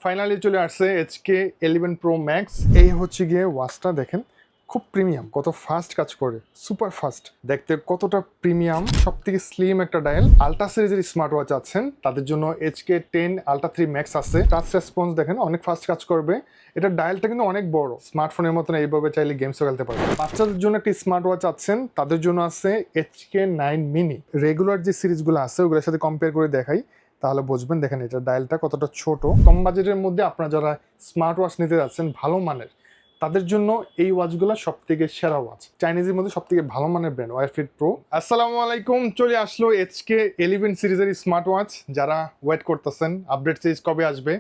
Finally চলে আসছে HK 11 pro max. এই হচ্ছে গিয়ে ওয়াচটা দেখেন, খুব প্রিমিয়াম, কত ফাস্ট কাজ করে, সুপার ফাস্ট, দেখতে কতটা প্রিমিয়াম, সব থেকে স্লিম একটা ডায়াল। আলট্রা সিরিজের স্মার্ট ওয়াচ আছেন তাদের জন্য এইচকে 10 আলট্রা 3 ম্যাক্স আছে। টাচ রেসপন্স দেখেন, অনেক ফাস্ট কাজ করবে। এটা ডায়ালটা কিন্তু অনেক বড়, স্মার্টফোনের মতন এইভাবে চাইলে গেমসও খেলতে পারবে। বাচ্চাদের জন্য একটা স্মার্ট ওয়াচ আছেন তাদের জন্য আছে এইচকে 9 মিনি। রেগুলার যে সিরিজগুলো আছে ওগুলোর সাথে কম্পেয়ার করে দেখাই, তাহলে বুঝবেন। দেখেন এটা ডায়ালটা কতটা ছোট। কম বাজেটের মধ্যে আপনারা যারা স্মার্ট ওয়াচ নিতে যাচ্ছেন ভালো মানের, তাদের জন্য এই ওয়াচগুলো সব থেকে সেরা ওয়াচ। চাইনিজের মধ্যে সব থেকে ভালো মানের ব্র্যান্ড ওয়ারফিট প্রো। আসসালামু আলাইকুম, চলে আসলো এইচকে 11 সিরিজের স্মার্ট ওয়াচ। যারা ওয়েট করতেছেন আপডেট সিরিজ কবে আসবে,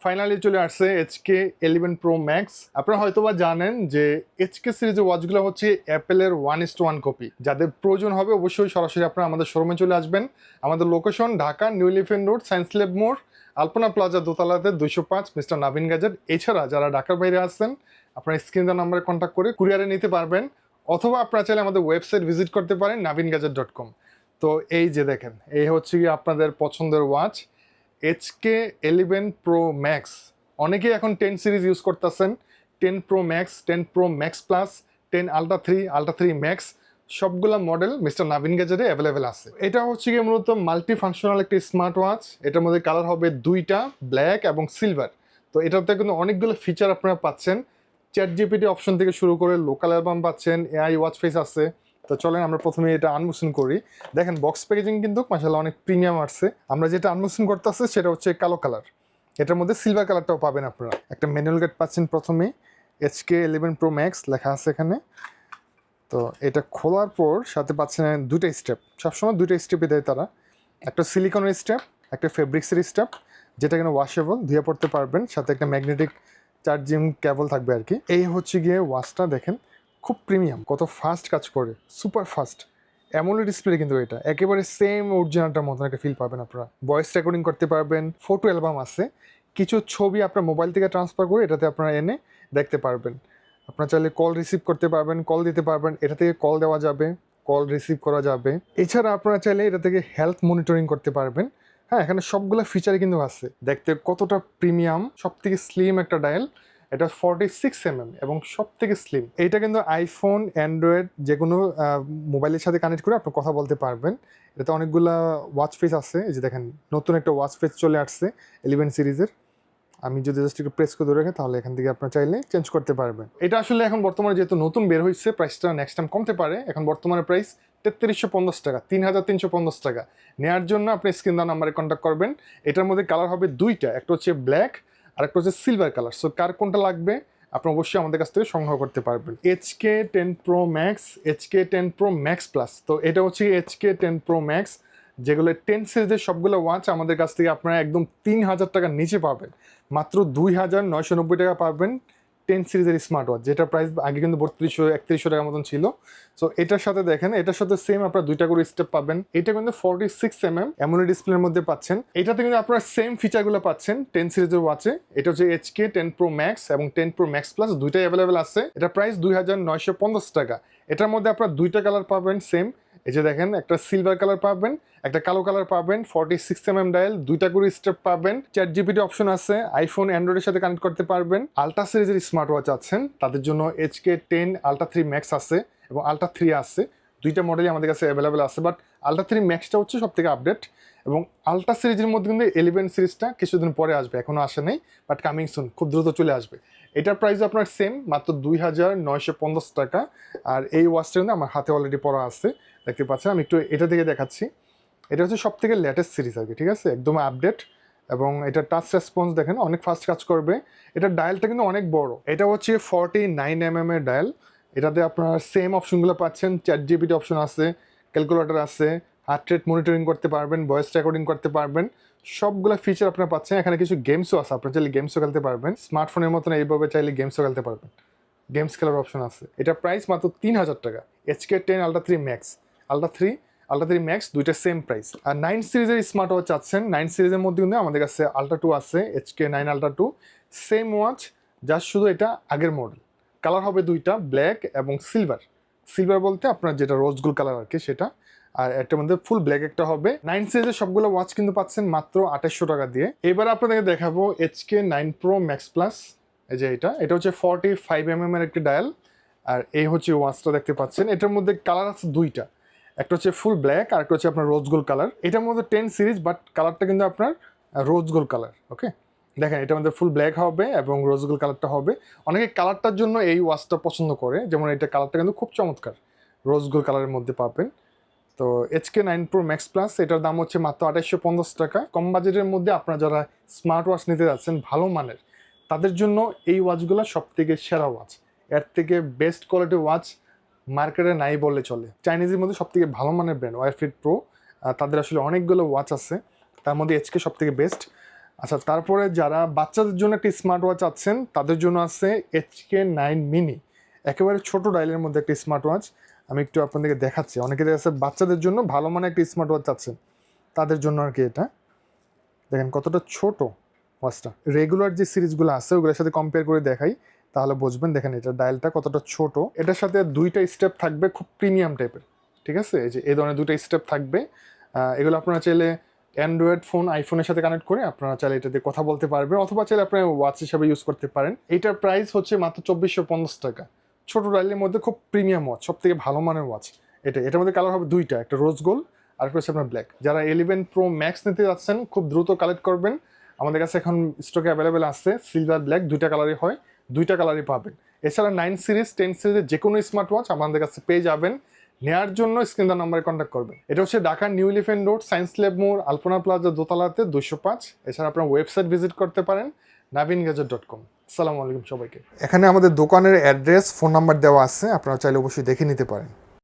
ফাইনালি চলে আসছে এইচকে 11 প্রো ম্যাক্স। আপনারা হয়তোবা জানেন যে এইচকে সিরিজের ওয়াচগুলো হচ্ছে অ্যাপেলের 1:1 কপি। যাদের প্রয়োজন হবে অবশ্যই সরাসরি আপনারা আমাদের শোরুমে চলে আসবেন। আমাদের location Dhaka new elephant road, science lab মোড়, আলপনা প্লাজা দোতলাতে 205, মিস্টার নাভিন গ্যাজেট। এছাড়া যারা ঢাকার বাইরে আসছেন আপনারা স্ক্রিন দেওয়া নাম্বারে কন্ট্যাক্ট করে কুরিয়ারে নিতে পারবেন, অথবা আপনারা চাইলে আমাদের ওয়েবসাইট ভিজিট করতে পারেন navingadget.com। তো এই যে দেখেন, এই হচ্ছে কি আপনাদের পছন্দের ওয়াচ এইচকে 11 প্রো ম্যাক্স। অনেকেই এখন 10 সিরিজ ইউজ করতেছেন, 10 pro max, 10 pro max plus, 10 ultra 3, ultra 3 max, সবগুলা মডেল মিস্টার নাভিন গ্যাজেটে অ্যাভেলেবেল আছে। এটা হচ্ছে গিয়ে মূলত মাল্টি ফাংশনাল একটি স্মার্ট ওয়াচ। এটার মধ্যে কালার হবে দুইটা, ব্ল্যাক এবং সিলভার। তো এটাতে কিন্তু অনেকগুলো ফিচার আপনারা পাচ্ছেন। চ্যাট জিপিটি অপশন থেকে শুরু করে লোকাল অ্যালবাম পাচ্ছেন, এআই ওয়াচ ফেস আছে। তো চলেন আমরা প্রথমে এটা আনবক্সিং করি। দেখেন বক্স প্যাকেজিং কিন্তু মাশাআল্লাহ অনেক প্রিমিয়াম আসছে। আমরা যেটা আনবক্সিং করতেছি সেটা হচ্ছে কালো কালার। এটার মধ্যে সিলভার কালারটাও পাবেন আপনারা। একটা ম্যানুয়াল গাইড পাচ্ছেন প্রথমে, এইচকে 11 প্রো ম্যাক্স লেখা আছে এখানে। তো এটা খোলার পর সাথে পাচ্ছেন দুইটা স্টেপ, সবসময় দুইটা স্টেপই দেয় তারা। একটা সিলিকনের স্টেপ, একটা ফেব্রিক্সের স্টেপ, যেটা কিনা ওয়াশেবল, ধুয়ে পড়তে পারবেন। সাথে একটা ম্যাগনেটিক চার্জিং কেবল থাকবে আর কি। এই হচ্ছে গিয়ে ওয়াচটা দেখেন, খুব প্রিমিয়াম, কত ফাস্ট কাজ করে, সুপার ফাস্ট। অ্যামোলেড ডিসপ্লে কিন্তু এটা একেবারে সেম অরিজিনালটার মতন একটা ফিল পাবেন আপনারা। ভয়েস রেকর্ডিং করতে পারবেন, ফটো অ্যালবাম আছে, কিছু ছবি আপনার মোবাইল থেকে ট্রান্সফার করে এটাতে আপনারা এনে দেখতে পারবেন। আপনারা চাইলে কল রিসিভ করতে পারবেন, কল দিতে পারবেন, এটা থেকে কল দেওয়া যাবে, কল রিসিভ করা যাবে। এছাড়া আপনারা চাইলে এটা থেকে হেলথ মনিটরিং করতে পারবেন। হ্যাঁ, এখানে সবগুলো ফিচারই কিন্তু আছে। দেখতে কতটা প্রিমিয়াম, সব থেকে স্লিম একটা ডায়াল। এটা 46mm এবং সব থেকে স্লিম। এইটা কিন্তু আইফোন, অ্যান্ড্রয়েড যে কোনো মোবাইলের সাথে কানেক্ট করে আপনি কথা বলতে পারবেন। এটাতে অনেকগুলা ওয়াচ ফেস আছে। এই যে দেখেন, নতুন একটা ওয়াচ ফেস চলে আসছে 11 সিরিজের। আমি যদি জাস্ট একটু প্রেস করে ধরে রাখি তাহলে এখান থেকে আপনার চাইলে চেঞ্জ করতে পারবেন। এটা আসলে এখন বর্তমানে যেহেতু নতুন বের হয়েছে, প্রাইসটা নেক্সট টাইম কমতে পারে। এখন বর্তমানে প্রাইস 3350 টাকা, 3350 টাকা। নেওয়ার জন্য আপনি স্ক্রিন দেওয়া নাম্বারে কন্ট্যাক্ট করবেন। এটার মধ্যে কালার হবে দুইটা, একটা হচ্ছে ব্ল্যাক আর একটা হচ্ছে সিলভার কালার। সো কার কোনটা লাগবে আপনি অবশ্যই আমাদের কাছ থেকে সংগ্রহ করতে পারবেন। HK 10 pro max, HK 10 pro max plus. তো এটা হচ্ছে এইচকে 10 প্রো ম্যাক্স, যেগুলো 10 সিরিজের সবগুলো ওয়াচ আমাদের কাছ থেকে আপনারা একদম 3000 টাকার নিচে পাবেন। মাত্র 2990 টাকা পাবেন 10 সিরিজের স্মার্ট ওয়াচ, যেটা প্রাইস আগে কিন্তু 3200-3100 টাকার মতন ছিল। সো এটার সাথে দেখেন, এটার সাথে সেম আপনারা দুইটা করে স্টেপ পাবেন। এটা কিন্তু 46mm অ্যামোলেড ডিসপ্লের মধ্যে পাচ্ছেন। এটাতে কিন্তু আপনারা সেম ফিচারগুলো পাচ্ছেন 10 সিরিজের ওয়াচে। এটা হচ্ছে এইচকে 10 প্রো ম্যাক্স এবং 10 প্রো ম্যাক্স প্লাস, দুইটাই অ্যাভেলেবেল আছে। এটা প্রাইস 2950 টাকা। এটার মধ্যে আপনারা দুইটা কালার পাবেন সেম। এই যে দেখেন, একটা সিলভার কালার পাবেন, একটা কালো কালার পাবেন, 46mm ডায়াল, দুইটা করে স্টেপ পাবেন, চ্যাট জিপিটি অপশন আছে, আইফোন অ্যান্ড্রয়েডের সাথে কানেক্ট করতে পারবেন। আলট্রা সিরিজের স্মার্ট ওয়াচ আছেন তাদের জন্য এইচকে 10 আলট্রা 3 ম্যাক্স আছে এবং আলট্রা 3 আছে। দুইটা মডেলই আমাদের কাছে অ্যাভেলেবেল আছে, বাট আলট্রা 3 ম্যাক্সটা হচ্ছে সব থেকে আপডেট। এবং আলট্রা সিরিজের মধ্যে কিন্তু 11 সিরিজটা কিছুদিন পরে আসবে, এখনও আসে নেই, বাট কামিং সুন, খুব দ্রুত চলে আসবে। এটার প্রাইস আপনার সেম, মাত্র 2950 টাকা। আর এই ওয়াচটা কিন্তু আমার হাতে অলরেডি পড়া আছে, দেখতে পাচ্ছেন। আমি একটু এটা থেকে দেখাচ্ছি। এটা হচ্ছে সব থেকে লেটেস্ট সিরিজ আর কি, ঠিক আছে, একদম আপডেট। এবং এটা টাচ রেসপন্স দেখেন, অনেক ফাস্ট কাজ করবে। এটার ডায়ালটা কিন্তু অনেক বড়। এটা হচ্ছে 49mm এর ডায়াল। এটাতে আপনার সেম অপশনগুলো পাচ্ছেন, চ্যাট জিপিটি অপশন আছে, ক্যালকুলেটর আছে, হার্ট রেট মনিটরিং করতে পারবেন, ভয়েস রেকর্ডিং করতে পারবেন, সবগুলো ফিচার আপনারা পাচ্ছেন। এখানে কিছু গেমসও আছে, আপনার চাইলে গেমসও খেলতে পারবেন। স্মার্টফোনের মতন এইভাবে চাইলে গেমসও খেলতে পারবেন, গেমস খেলার অপশন আছে। এটা প্রাইস মাত্র 3000 টাকা। HK 10 ultra 3 max, ultra 3, ultra 3 max, দুইটা সেম প্রাইস। আর 9 সিরিজের স্মার্ট ওয়াচ চাচ্ছেন, 9 সিরিজের মধ্যে কিন্তু আমাদের কাছে আলট্রা 2 আছে, HK 9 ultra 2, same watch, just শুধু এটা আগের মডেল। কালার হবে দুইটা, ব্ল্যাক এবং সিলভার। সিলভার বলতে আপনার যেটা রোজ গোল্ড কালার আর কি সেটা। আর এটার মধ্যে ফুল ব্ল্যাক একটা হবে। 9 সিরিজের সবগুলো ওয়াচ কিন্তু পাচ্ছেন মাত্র 2800 টাকা দিয়ে। এবার আপনাদেরকে দেখাবো HK9 Pro Max Plus। এই যে এটা হচ্ছে 45mm এর একটি ডায়াল। আর এই হচ্ছে ওয়াচটা দেখতে পাচ্ছেন। এটার মধ্যে কালার আছে দুইটা, একটা হচ্ছে ফুল ব্ল্যাক আর একটা হচ্ছে আপনার রোজ গোল্ড কালার। এটার মধ্যে 10 সিরিজ, বাট কালারটা কিন্তু আপনার রোজ গোল্ড কালার। ওকে, দেখেন এটার মধ্যে ফুল ব্ল্যাক হবে এবং রোজ গোল্ড কালারটা হবে। অনেকে কালারটার জন্য এই ওয়াচটা পছন্দ করে, যেমন এটা কালারটা কিন্তু খুব চমৎকার, রোজ গোল্ড কালারের মধ্যে পাবেন। তো HK9 Pro Max Plus এটার দাম হচ্ছে মাত্র 2850 টাকা। কম বাজেটের মধ্যে আপনারা যারা স্মার্ট ওয়াচ নিতে যাচ্ছেন ভালো মানের, তাদের জন্য এই ওয়াচগুলো সব থেকে সেরা ওয়াচ। এর থেকে বেস্ট কোয়ালিটির ওয়াচ মার্কেটে নাই বললে চলে। চাইনিজের মধ্যে সব থেকে ভালো মানের ব্র্যান্ড ওয়্যারফিট প্রো, তাদের আসলে অনেকগুলো ওয়াচ আছে, তার মধ্যে HK সব থেকে বেস্ট। আচ্ছা, তারপরে যারা বাচ্চাদের জন্য একটা স্মার্ট ওয়াচ আছেন তাদের জন্য আছে HK9 Mini, একেবারে ছোট ডায়ালের মধ্যে একটা স্মার্ট ওয়াচ। আমি একটু আপনাদেরকে দেখাচ্ছি। অনেকে আছে বাচ্চাদের জন্য ভালো মানে একটা স্মার্ট ওয়াচ আছেন, তাদের জন্য আর কি এটা। দেখেন কতটা ছোট ওয়াচটা। রেগুলার যে সিরিজগুলো আছে ওগুলোর সাথে কম্পেয়ার করে দেখাই, তাহলে বুঝবেন। দেখেন এটা ডায়ালটা কতটা ছোট। এটার সাথে দুইটা স্টেপ থাকবে, খুব প্রিমিয়াম টাইপের, ঠিক আছে। এই যে এই ধরনের দুইটা স্টেপ থাকবে। এগুলো আপনারা চাইলে অ্যান্ড্রয়েড ফোন, আইফোনের সাথে কানেক্ট করে আপনারা চাইলে এটাতে কথা বলতে পারবেন, অথবা চাইলে আপনারা ওয়াচ হিসাবে ইউজ করতে পারেন। এটার প্রাইস হচ্ছে মাত্র 2450 টাকা। ছোট ডায়ালের মধ্যে খুব প্রিমিয়াম ওয়াচ, সব থেকে ভালো মানের ওয়াচ এটার মধ্যে কালার হবে দুইটা, একটা রোজ গোল্ড আর একটা হচ্ছে আপনার ব্ল্যাক। যারা 11 Pro Max নিতে যাচ্ছেন খুব দ্রুত কালেক্ট করবেন, আমাদের কাছে এখন স্টকে অ্যাভেলেবেল আছে। সিলভার ব্ল্যাক দুইটা কালারই হয়, দুইটা কালারই পাবেন। এছাড়া 9 সিরিজ 10 সিরিজের যে কোনো স্মার্ট ওয়াচ আমাদের কাছে পেয়ে যাবেন। নেওয়ার জন্য স্ক্রিন দেওয়া নাম্বারে কন্ট্যাক্ট করবেন। এটা হচ্ছে ঢাকার new elephant road, science lab মোড়, আলপনা প্লাজা দোতলাতে 205। এছাড়া আপনার ওয়েবসাইট ভিজিট করতে পারেন navingadget.com। আসসালামু আলাইকুম সবাইকে। এখানে আমাদের দোকানের অ্যাড্রেস, ফোন নাম্বার দেওয়া আছে, আপনারা চাইলে অবশ্যই দেখে নিতে পারেন।